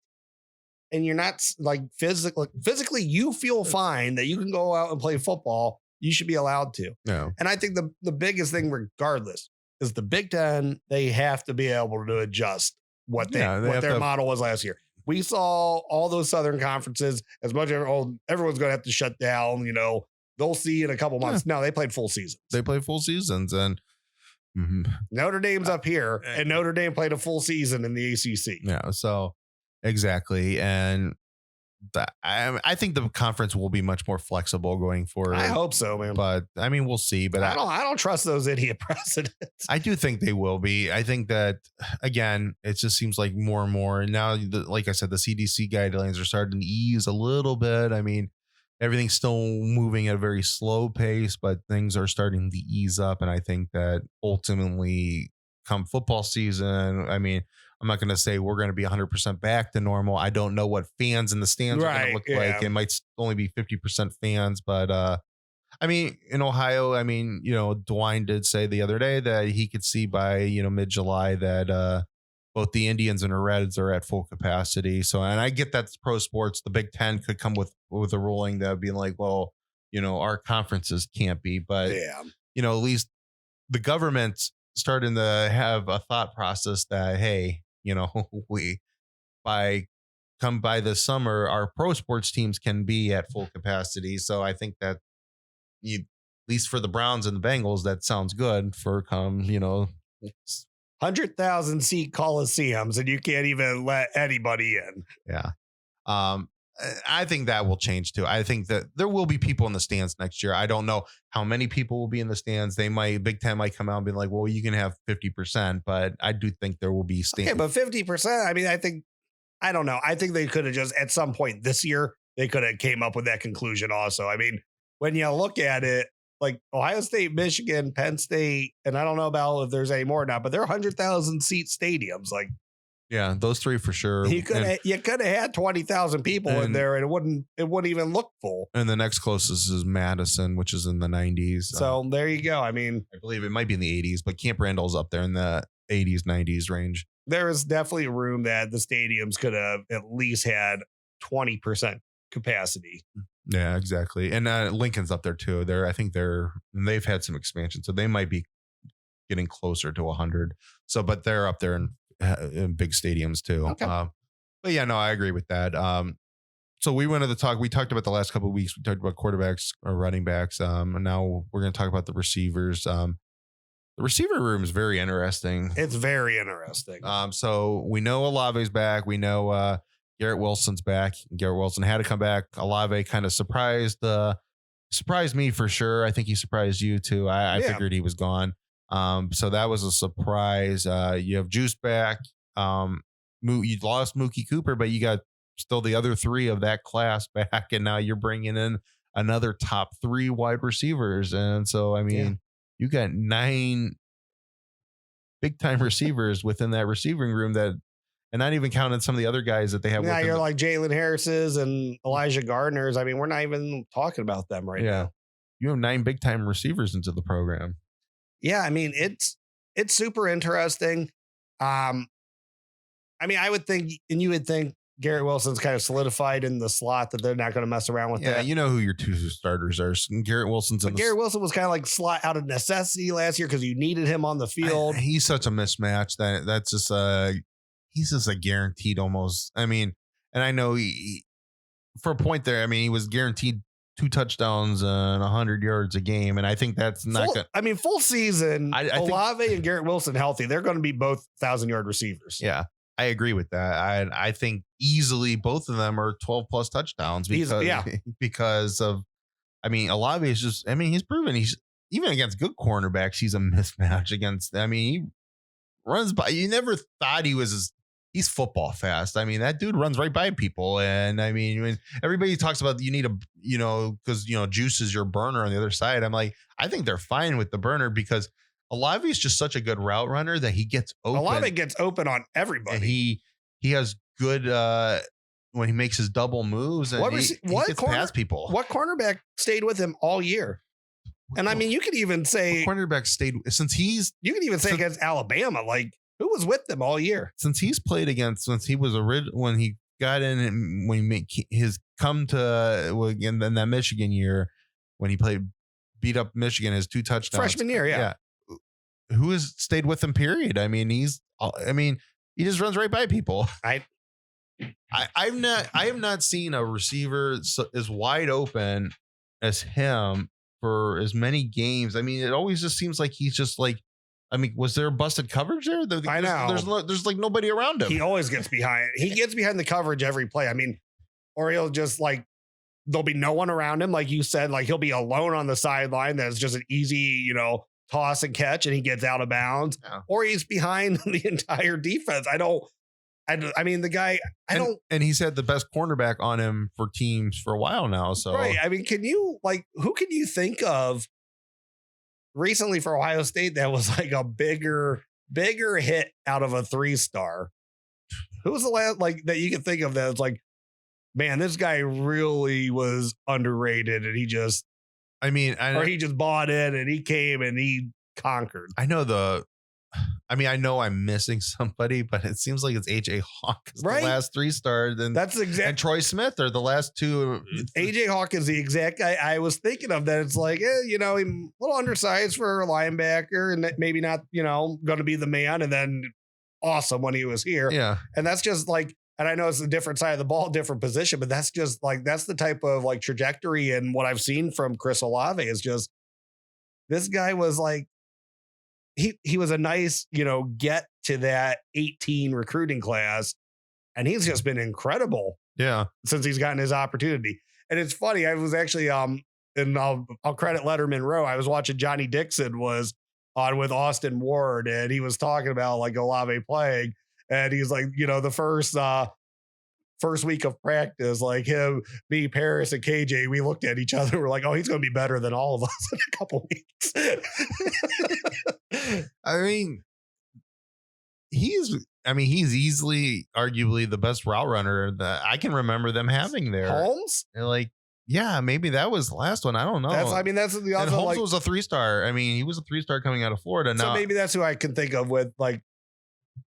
and you're not like physically, you feel fine that you can go out and play football, you should be allowed to. Yeah. And I think the biggest thing, regardless, is the Big Ten. They have to be able to adjust what their model was last year. We saw all those Southern conferences, as much as everyone's going to have to shut down, they'll see in a couple months. No, they played full seasons. They play full seasons, and Notre Dame's up here, and Notre Dame played a full season in the ACC. Yeah, so exactly, and I think the conference will be much more flexible going forward. I hope so, man. But I mean, we'll see. But I don't trust those idiot precedents. I do think they will be. I think that again, it just seems like more and more. And now, like I said, the CDC guidelines are starting to ease a little bit. I mean, everything's still moving at a very slow pace, but things are starting to ease up. And I think that ultimately, come football season, I mean, I'm not going to say we're going to be 100% back to normal. I don't know what fans in the stands are going to look like. It might only be 50% fans, but I mean, in Ohio, I mean, Dwayne did say the other day that he could see by, mid-July that both the Indians and the Reds are at full capacity. So, and I get that's pro sports. The Big Ten could come with a ruling that would be like, well, our conferences can't be, but at least the government's starting to have a thought process that, hey, we by this summer, our pro sports teams can be at full capacity. So I think that at least for the Browns and the Bengals, that sounds good for 100,000 seat coliseums, and you can't even let anybody in. Yeah. I think that will change too. I think that there will be people in the stands next year. I don't know how many people will be in the stands. Big Ten might come out and be like, well, you can have 50%, but I do think there will be stands. Okay, but 50%, I mean, I don't know. I think they could have just at some point this year, they could have came up with that conclusion also. I mean, when you look at it, like Ohio State, Michigan, Penn State, and I don't know about if there's any more now, but they're 100,000 seat stadiums. Like, yeah, those three for sure. You could have had 20,000 people in there, and it wouldn't even look full. And the next closest is Madison, which is in the 90s. So there you go. I mean, I believe it might be in the 80s, but Camp Randall's up there in the 80s, 90s range. There is definitely room that the stadiums could have at least had 20% capacity. Yeah, exactly. And Lincoln's up there too. I think they've had some expansion, so they might be getting closer to 100. So, but they're up there in big stadiums too. Okay. But yeah, no, I agree with that. So we went to we talked about the last couple of weeks. We talked about quarterbacks or running backs. And now we're going to talk about the receivers. The receiver room is very interesting. It's very interesting. So we know Olave's back. We know Garrett Wilson's back. Garrett Wilson had to come back. Olave kind of surprised me for sure. I think he surprised you too. I figured he was gone. So that was a surprise. You have Juice back. You lost Mookie Cooper, but you got still the other three of that class back, and now you're bringing in another top 3 wide receivers. And so, I mean, you got 9 big time receivers within that receiving room and not even counting some of the other guys that they have. Yeah, you're like Jalen Harris's and Elijah Gardner's. I mean, we're not even talking about them right now. You have 9 big time receivers into the program. Yeah, I mean, it's super interesting. I mean, I would think, and you would think Garrett Wilson's kind of solidified in the slot that they're not going to mess around with that. You know who your 2 starters are. Garrett Wilson was kind of like slot out of necessity last year because you needed him on the field. He's such a mismatch that's just he's just a guaranteed almost. I mean, and I know for a point there, I mean, he was guaranteed 2 touchdowns and 100 yards a game. And I think that's not good. I mean, full season, Olave and Garrett Wilson healthy, they're going to be both 1,000-yard receivers. Yeah, I agree with that. I think easily both of them are 12 plus touchdowns because of, I mean, Olave is just, I mean, he's proven he's even against good cornerbacks, he's a mismatch against, I mean, he runs by, you never thought he's football fast. I mean, that dude runs right by people. And I mean, when everybody talks about you need because, Juice is your burner on the other side. I'm like, I think they're fine with the burner because Olave is just such a good route runner that he gets open. Olave gets open on everybody. And he has good, when he makes his double moves and he gets past people. What cornerback stayed with him all year? And I mean, you could even say cornerback stayed you could even say against Alabama, like, who was with them all year? Since he's played against, when he got in and when he made his come to in that Michigan year, when he beat up Michigan, his 2 touchdowns. Freshman year, yeah. Who has stayed with him, period. I mean, he just runs right by people. I have not seen a receiver as wide open as him for as many games. I mean, it always just seems like he's just like, I mean, was there busted coverage there? I know. There's like nobody around him. He always gets behind. He gets behind the coverage every play. I mean, or he'll just like, there'll be no one around him. Like you said, like he'll be alone on the sideline. That's just an easy, toss and catch, and he gets out of bounds. Yeah. Or he's behind the entire defense. I mean, the guy, and he's had the best cornerback on him for teams for a while now. So, right. I mean, who can you think of recently for Ohio State that was like a bigger hit out of a 3-star? Who was the last that you can think of that was like, man, this guy really was underrated, and he just bought in and he came and he conquered. I know I'm missing somebody, but it seems like it's AJ Hawk is right? the last 3-star. Then and Troy Smith are the last 2. AJ Hawk is the exact guy I was thinking of. That it's like, he's a little undersized for a linebacker, and maybe not, going to be the man, and then awesome when he was here. Yeah, and that's just like. And I know it's a different side of the ball, different position, but that's just like, that's the type of like trajectory. And what I've seen from Chris Olave is just, this guy was like, he was a nice, get to that 18 recruiting class. And he's just been incredible. Yeah. Since he's gotten his opportunity. And it's funny. I was actually, and I'll credit Letterman Row. I was watching Johnny Dixon was on with Austin Ward, and he was talking about like Olave playing. And he's like, the first week of practice, like him, me, Paris, and KJ, we looked at each other. We're like, oh, he's going to be better than all of us in a couple weeks. I mean, he's easily, arguably the best route runner that I can remember them having there. Holmes? And like, yeah, maybe that was the last one. I don't know. That's the other. Holmes was a 3-star. I mean, he was a 3-star coming out of Florida. So maybe that's who I can think of with like.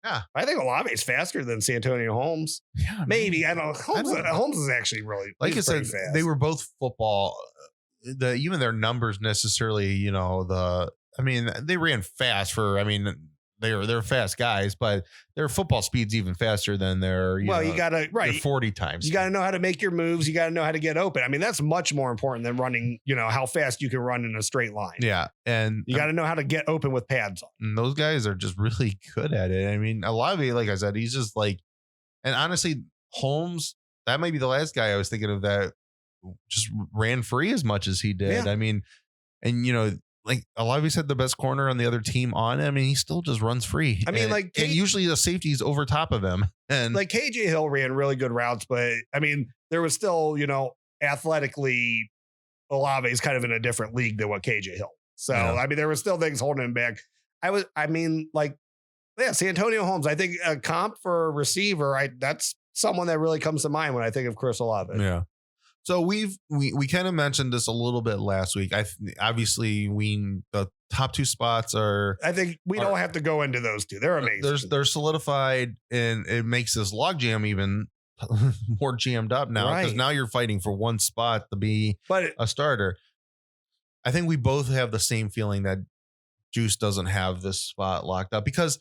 Yeah, I think Olave's faster than Santonio Holmes. Yeah, maybe. I don't know. Holmes is actually really, like I said, fast. They were both football. Even their numbers necessarily, they ran fast for. I mean, they're fast guys, but their football speed's even faster than their. You gotta 40 times. You gotta know how to make your moves. You gotta know how to get open. I mean, that's much more important than running. How fast you can run in a straight line. Yeah, and you gotta know how to get open with pads on. And those guys are just really good at it. I mean, Olave, like I said, he's just like, and honestly, Holmes, that might be the last guy I was thinking of that just ran free as much as he did. Yeah. I mean, and like Olave's had the best corner on the other team on him. I mean, he still just runs free. I mean, and usually the safety's over top of him. And like KJ Hill ran really good routes, but I mean, there was still, athletically, Olave's kind of in a different league than what KJ Hill. So, yeah. I mean, there were still things holding him back. Santonio Holmes, I think a comp for a receiver, that's someone that really comes to mind when I think of Chris Olave. Yeah. So we kind of mentioned this a little bit last week. Obviously the top 2 spots are. I think we don't have to go into those 2. They're amazing. They're solidified, and it makes this logjam even more jammed up now because now you're fighting for one spot to be a starter. I think we both have the same feeling that Juice doesn't have this spot locked up because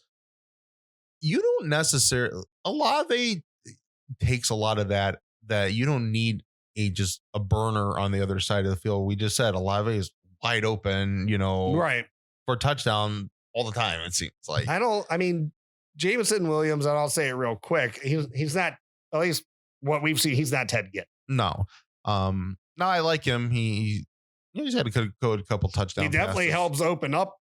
you don't necessarily. Olave takes a lot of that you don't need. Just a burner on the other side of the field. We just said Olave is wide open, for touchdown all the time. It seems like Jameson Williams, and I'll say it real quick. He's not, at least what we've seen, he's not Ted Ginn. No. No, I like him. He's had a couple touchdowns. He definitely helps open up,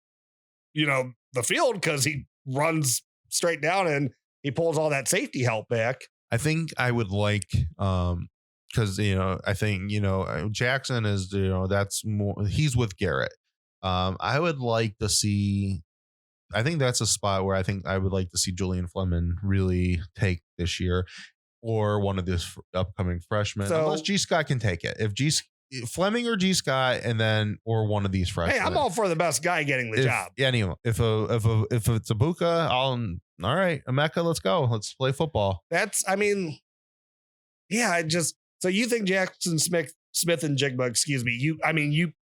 the field because he runs straight down and he pulls all that safety help back. I think I would like, because I think Jackson is that's more, he's with Garrett. I would like to see. I think that's a spot where I think I would like to see Julian Fleming really take this year, or one of this upcoming freshmen. So, unless G Scott can take it, if Fleming or G Scott, and then or one of these freshmen. Hey, I'm all for the best guy getting the job. Yeah, anyway, if it's a Buka, all right, Emeka, let's go, let's play football. So you think Jackson Smith and Jigba, excuse me,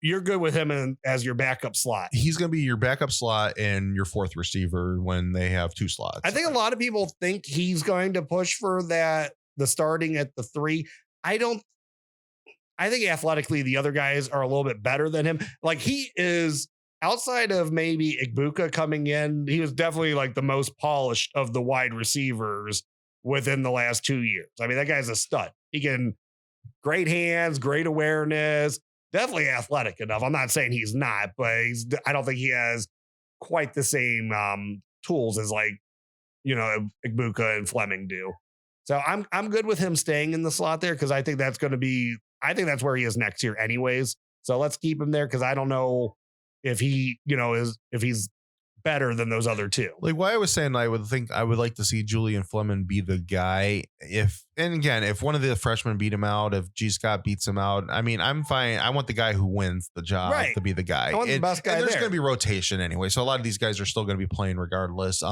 you're good with him as your backup slot. He's going to be your backup slot and your 4th receiver when they have 2 slots. I think a lot of people think he's going to push for the starting at the 3. I think athletically, the other guys are a little bit better than him. Like he is outside of maybe Igbuka coming in, he was definitely like the most polished of the wide receivers within the last 2 years. I mean, that guy's a stud. He can great hands, great awareness, definitely athletic enough. I'm not saying he's not, but I don't think he has quite the same tools as like, Igbuka and Fleming do. So I'm good with him staying in the slot there because I think that's where he is next year anyways. So let's keep him there because I don't know if he, if he's better than those other two. Like why I was saying, I would like to see Julian Fleming be the guy. If one of the freshmen beat him out, if G. Scott beats him out, I mean, I'm fine. I want the guy who wins the job to be the guy. I want the best guy and there's there. going to be rotation anyway. So a lot of these guys are still going to be playing regardless.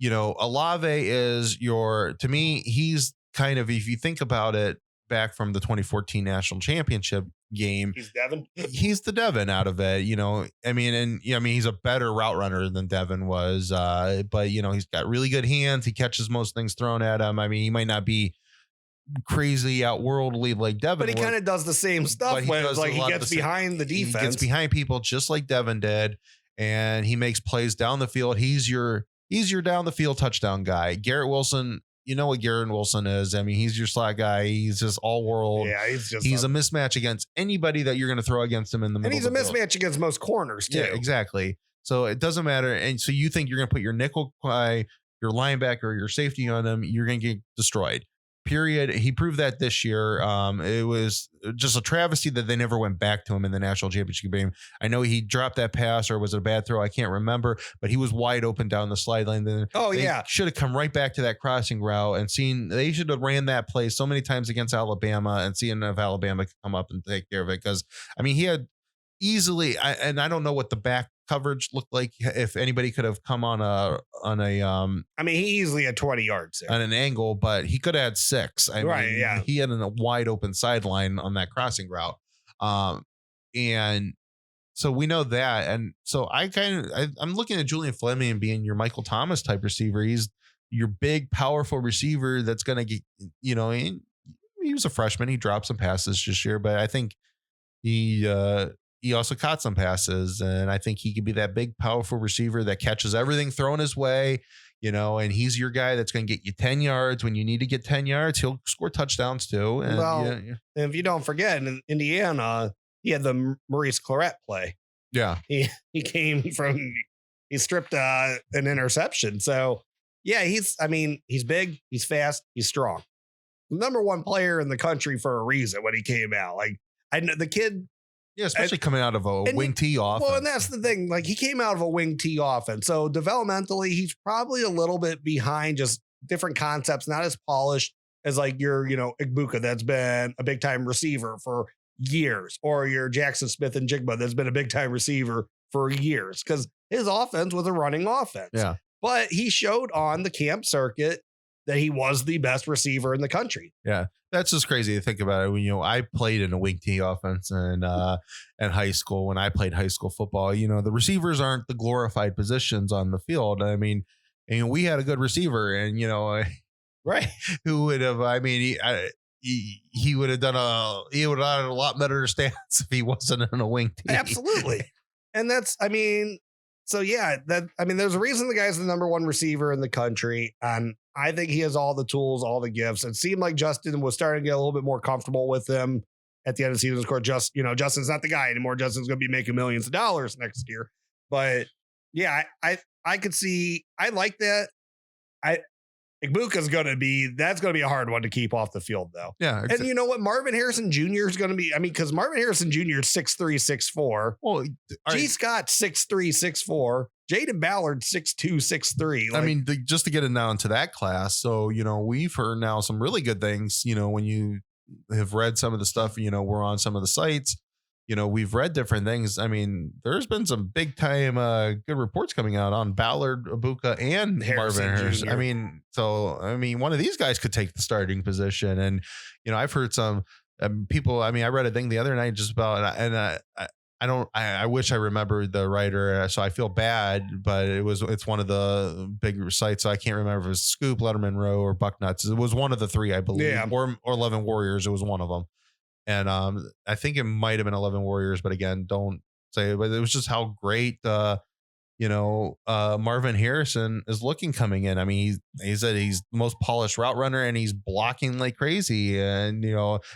Olave is to me, he's kind of, if you think about it, back from the 2014 national championship game, he's the Devin out of it, he's a better route runner than Devin was, but he's got really good hands. He catches most things thrown at him. I mean, he might not be crazy outworldly like Devin, but he kind of does the same stuff. He gets behind the defense. He gets behind people just like Devin did, and he makes plays down the field. He's your down the field touchdown guy. Garrett Wilson, you know what Garrett Wilson is. I mean, he's your slot guy. He's just all world. Yeah, he's a mismatch against anybody that you're going to throw against him in the middle. And he's a mismatch against most corners too. Yeah, exactly. So it doesn't matter. And so you think you're going to put your nickel guy, your linebacker, your safety on him, you're going to get destroyed. Period. He proved that this year. It was just a travesty that they never went back to him in the national championship game. I know he dropped that pass, or was it a bad throw? I can't remember, but he was wide open down the sideline. Then should have come right back to that crossing route and they should have ran that play so many times against Alabama and seeing if Alabama could come up and take care of it. Because I mean, he had easily, and I don't know what the back coverage looked like, if anybody could have come on a I mean, he easily had 20 yards there on an angle, but he could have had 6. He had a wide open sideline on that crossing route. And so we know that. And so I'm looking at Julian Fleming being your Michael Thomas type receiver. He's your big, powerful receiver that's going to get, he was a freshman. He dropped some passes this year, but I think he also caught some passes, and I think he could be that big, powerful receiver that catches everything thrown his way, and he's your guy that's going to get you 10 yards when you need to get 10 yards. He'll score touchdowns too. And and if you don't forget, in Indiana, he had the Maurice Claret play. Yeah. He stripped an interception. So yeah, he's big, he's fast, he's strong. The number one player in the country for a reason when he came out. Like I know the kid. Yeah, especially coming out of a wing T offense. Well, and that's the thing. Like he came out of a wing T offense. So developmentally, he's probably a little bit behind, just different concepts, not as polished as like your, Igbuka that's been a big time receiver for years, or your Jackson Smith and Jigba that's been a big time receiver for years, because his offense was a running offense. Yeah. But he showed on the camp circuit that he was the best receiver in the country. Yeah. That's just crazy to think about it. When, I played in a wing T offense and in high school, when I played high school football, the receivers aren't the glorified positions on the field. I mean, and we had a good receiver, and, right. Who would have, he would have done a lot better stats if he wasn't in a wing T. Absolutely. And that's, so yeah, there's a reason the guy's the number one receiver in the country. And I think he has all the tools, all the gifts. It seemed like Justin was starting to get a little bit more comfortable with him at the end of the season. Of course, Justin's not the guy anymore. Justin's going to be making millions of dollars next year. But yeah, I could see, I like that. Igbuka's that's going to be a hard one to keep off the field, though. Yeah. And you know what? Marvin Harrison Jr. is going to be, because Marvin Harrison Jr. is 6'3", 6'4". Well, G. Scott 6'3", 6'4". Jaden Ballard 6'2", 6'3". Just to get it down to that class. So, we've heard now some really good things, when you have read some of the stuff, we're on some of the sites, we've read different things. There's been some big time good reports coming out on Ballard, Igbuka, and Marvin Harrison. One of these guys could take the starting position. And, I've heard some people, I read a thing the other night just about, and I wish I remembered the writer, so I feel bad, but it's one of the big sites. So I can't remember if it was Scoop, Letterman Row, or Bucknuts. It was one of the three, I believe, or 11 Warriors. It was one of them. And I think it might have been 11 Warriors, but again, don't say it. But it was just how great Marvin Harrison is looking coming in. I mean, he said he's the most polished route runner and he's blocking like crazy. And,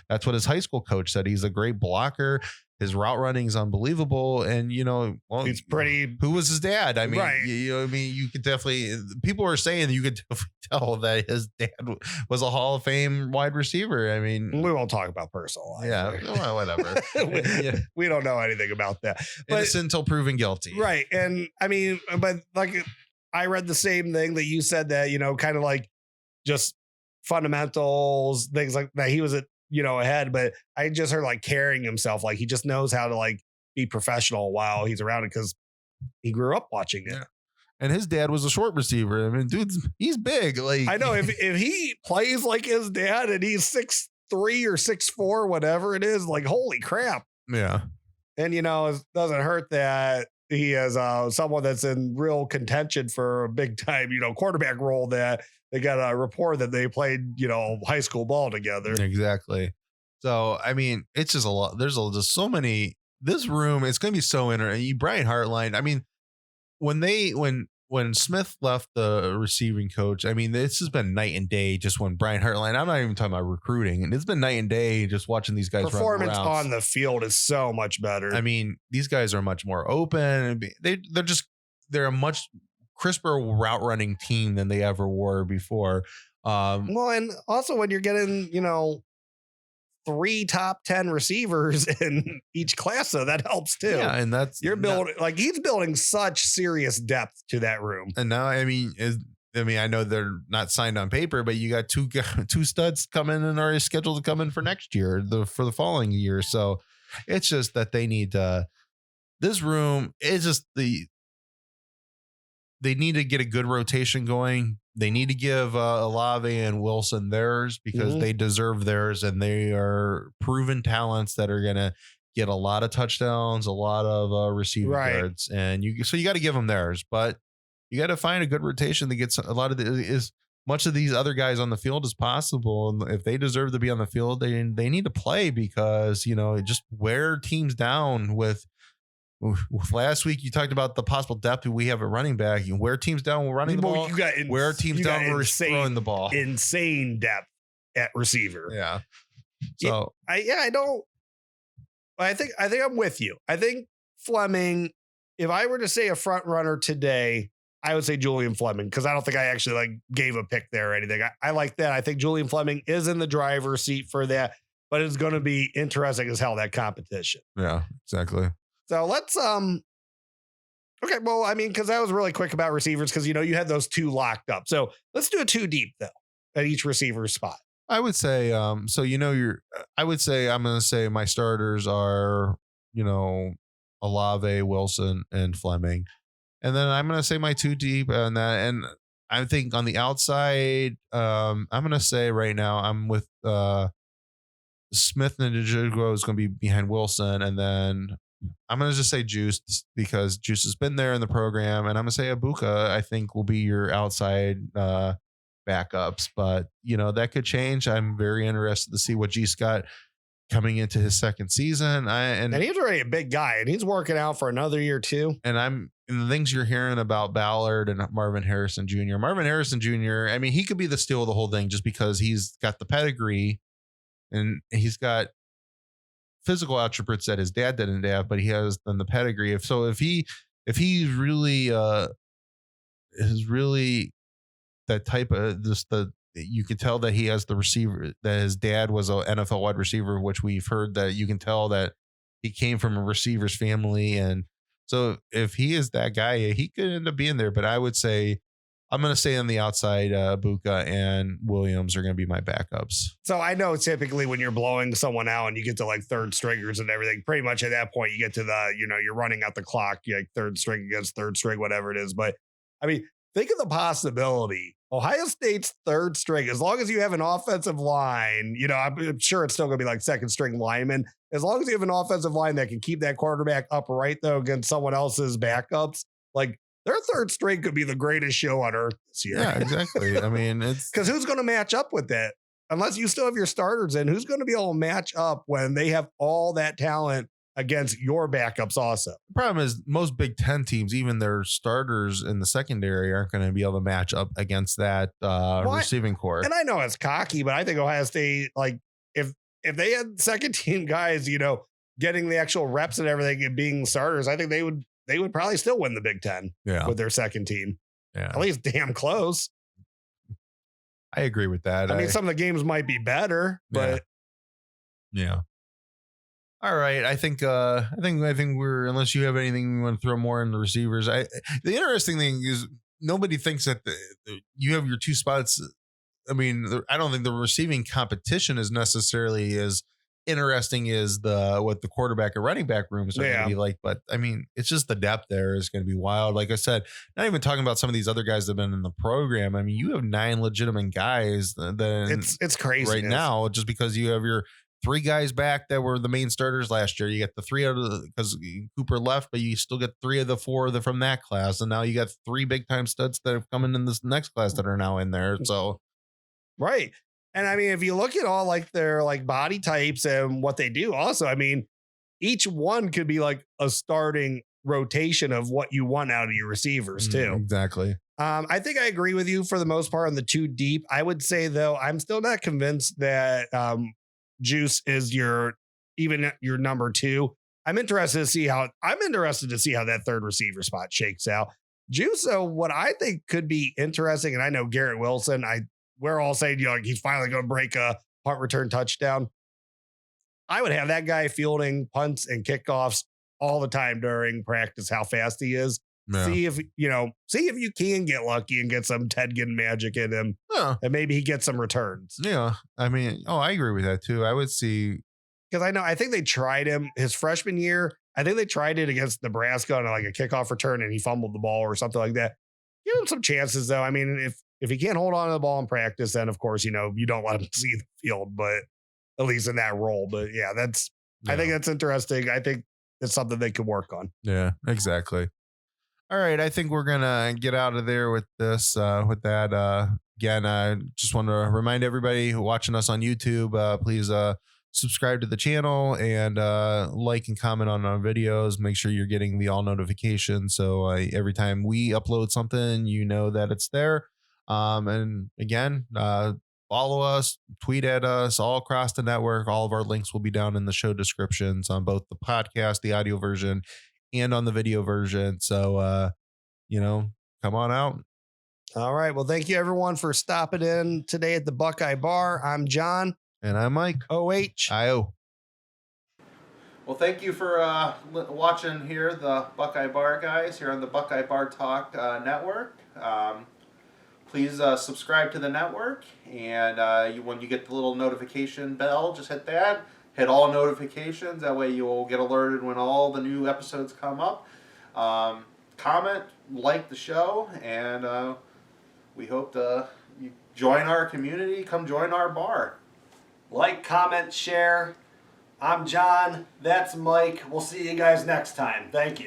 that's what his high school coach said. He's a great blocker. His route running is unbelievable. And, he's pretty. Who was his dad? I mean, right. You could definitely, people are saying that you could definitely tell that his dad was a Hall of Fame wide receiver. I mean, we won't talk about personal life. Yeah, well, whatever. We don't know anything about that. But, innocent until proven guilty. Right. And I mean, but like I read the same thing that you said that, kind of like just fundamentals, things like that. He was ahead, but I just heard like carrying himself. Like he just knows how to like be professional while he's around it because he grew up watching it. Yeah. And his dad was a short receiver. I mean, dude, he's big. Like I know if he plays like his dad and he's 6'3" or 6'4", whatever it is, like holy crap. Yeah. And it doesn't hurt that he is someone that's in real contention for a big time, quarterback role that they got a report that they played, high school ball together. Exactly. So, I mean, it's just a lot. There's just so many. This room, it's going to be so interesting. Brian Hartline, I mean, when Smith left the receiving coach, I mean, this has been night and day just when Brian Hartline, I'm not even talking about recruiting, and it's been night and day just watching these guys performance on the field is so much better. I mean, these guys are much more open. They're a much crisper route running team than they ever were before. Well, and also when you're getting, 3 top 10 receivers in each class, so that helps too. Yeah, and you're building he's building such serious depth to that room. And now, I mean, I know they're not signed on paper, but you got two studs coming and are scheduled to come in for next year, for the following year. So it's just that they need this room is just they need to get a good rotation going. They need to give Olave and Wilson theirs because they deserve theirs, and they are proven talents that are going to get a lot of touchdowns, a lot of receiving yards, and you got to give them theirs. But you got to find a good rotation that gets a lot of as much of these other guys on the field as possible. And if they deserve to be on the field, they need to play because just wear teams down with. Last week you talked about the possible depth we have at running back. You wear teams down, we're running the ball. Wear teams down, we're throwing the ball. Insane depth at receiver. Yeah. So I think I'm with you. I think Fleming. If I were to say a front runner today, I would say Julian Fleming because I don't think I actually gave a pick there or anything. I like that. I think Julian Fleming is in the driver's seat for that, but it's going to be interesting as hell that competition. Yeah, exactly. So let's okay, well, I mean, because that was really quick about receivers because you had those 2 locked up. So let's do a 2 deep though at each receiver spot. I would say I would say I'm gonna say my starters are, Olave, Wilson, and Fleming. And then I'm gonna say my 2 deep and that, and I think on the outside, I'm gonna say right now I'm with Smith and Njigba is gonna be behind Wilson, and then I'm going to just say Juice because Juice has been there in the program. And I'm going to say Abuka, I think, will be your outside backups. But, that could change. I'm very interested to see what G. Scott coming into his second season. And he's already a big guy and he's working out for another year too. And the things you're hearing about Ballard and Marvin Harrison Jr. Marvin Harrison Jr., I mean, he could be the steal of the whole thing just because he's got the pedigree and he's got physical attributes that his dad didn't have, but he has then the pedigree. If he really is really that type of you can tell that he has the receiver, that his dad was an NFL wide receiver, which we've heard that you can tell that he came from a receiver's family. And so if he is that guy, he could end up being there. But I would say I'm going to say on the outside, Buka and Williams are going to be my backups. So I know typically when you're blowing someone out and you get to third stringers and everything, pretty much at that point you get to the, you're running out the clock, third string against third string, whatever it is. But I mean, think of the possibility. Ohio State's third string, as long as you have an offensive line, I'm sure it's still going to be second string lineman. As long as you have an offensive line that can keep that quarterback upright though against someone else's backups, their third string could be the greatest show on earth this year. Yeah, exactly. I mean, it's because who's going to match up with that? unless you still have your starters in, who's going to be able to match up when they have all that talent against your backups also? The problem is most Big Ten teams, even their starters in the secondary, aren't going to be able to match up against that receiving core. And I know it's cocky, but I think Ohio State, like, if they had second team guys, you know, getting the actual reps and everything and being starters, I think they would probably still win the Big Ten with their second team. Yeah. At least damn close. I agree with that. I mean, some of the games might be better, but yeah. All right. I think we're, unless you have anything you want to throw more in the receivers. The interesting thing is nobody thinks that you have your two spots. I mean, I don't think the receiving competition is necessarily as interesting as what the quarterback and running back rooms are going to be like. But I mean, it's just the depth there is going to be wild. Like I said, not even talking about some of these other guys that have been in the program. I mean, you have 9 legitimate guys that it's crazy right now, just because you have your 3 guys back that were the main starters last year. You get the 3 out of because Cooper left, but you still get 3 of the 4 from that class. And now you got 3 big time studs that have come in this next class that are now in there. So, right. And I mean, if you look at all like their like body types and what they do also, I mean, each one could be like a starting rotation of what you want out of your receivers too. Exactly. I think I agree with you for the most part on the 2 deep. I would say though, I'm still not convinced that Juice is your number 2. I'm interested to see how that third receiver spot shakes out. Juice, though, what I think could be interesting, and I know Garrett Wilson, we're all saying, you know, he's finally going to break a punt return touchdown. I would have that guy fielding punts and kickoffs all the time during practice, how fast he is. Yeah. See if you can get lucky and get some Ted Ginn magic in him, and maybe he gets some returns. Yeah. I mean, I agree with that too. I would see, because I think they tried him his freshman year. I think they tried it against Nebraska on like a kickoff return and he fumbled the ball or something like that. Give him some chances though. I mean, if he can't hold on to the ball in practice, then of course, you know, you don't let him see the field, but at least in that role. But yeah, I think that's interesting. I think it's something they could work on. Yeah, exactly. All right. I think we're going to get out of there with this, with that. Again, I just want to remind everybody watching us on YouTube, please subscribe to the channel and like and comment on our videos. Make sure you're getting the all notifications. So every time we upload something, you know that it's there. And again, follow us, tweet at us all across the network. All of our links will be down in the show descriptions on both the podcast, the audio version, and on the video version. So, come on out. All right. Well, thank you everyone for stopping in today at the Buckeye Bar. I'm John. And I'm Mike. OH. IO. Well, thank you for watching here, the Buckeye Bar Guys here on the Buckeye Bar Talk Network. Please subscribe to the network, and when you get the little notification bell, just hit that. Hit all notifications. That way you'll get alerted when all the new episodes come up. Comment, like the show, and we hope you join our community. Come join our bar. Like, comment, share. I'm John. That's Mike. We'll see you guys next time. Thank you.